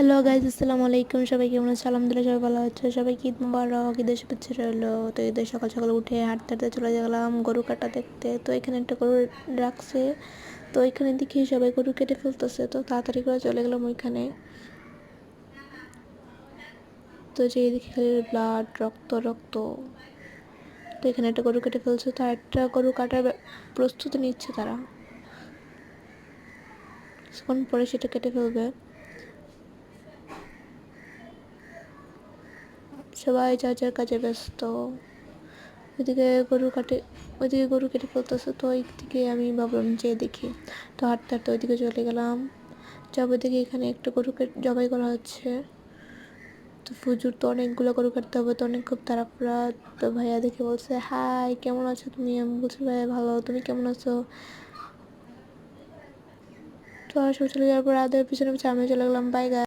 Hello guys, আসসালামু আলাইকুম। সবাই কেমন আছে? আলহামদুলিল্লাহ সবাই ভালো আছে। সবাই ঈদ মুবারক, ঈদের শুভেচ্ছা রইলো। তো ঈদের সকাল সকাল উঠে হাঁটতে হাঁটতে চলে গেলাম গরু কাটা দেখতে। তো এখানে একটা গরু রাখছে, তো এখানে দেখি সবাই গরু কেটে ফেলতেছে, তো তাড়াতাড়ি করে চলে গেলাম ওইখানে। তো যে দেখি খালি ব্লাড, রক্ত রক্ত। তো এখানে একটা গরু কেটে ফেলছে, তো একটা গরু কাটার প্রস্তুতি নিচ্ছে তারা, কিছুক্ষণ পরে সেটা কেটে ফেলবে। সবাই যার যার কাজে ব্যস্ত। ওইদিকে গরু কেটে ফেলতেছে, তো ওই দিকে আমি ভাবলাম যে দেখি। তো হাঁটতে হাঁটতে ওইদিকে চলে গেলাম। যাবো দেখি এখানে একটা গরুকে জবাই করা হচ্ছে। তো ফুজুর তো অনেকগুলো গরু কাটতে হবে, তো অনেক খুব তাড়াহুড়া। তো ভাইয়া দেখে বলছে, হাই কেমন আছো তুমি? আমি বলছি, ভাইয়া ভালো, তুমি কেমন আছো? তো আর সব চলে যাওয়ার পর আদের পিছনে পিছনে আমি চলে গেলাম। বাই।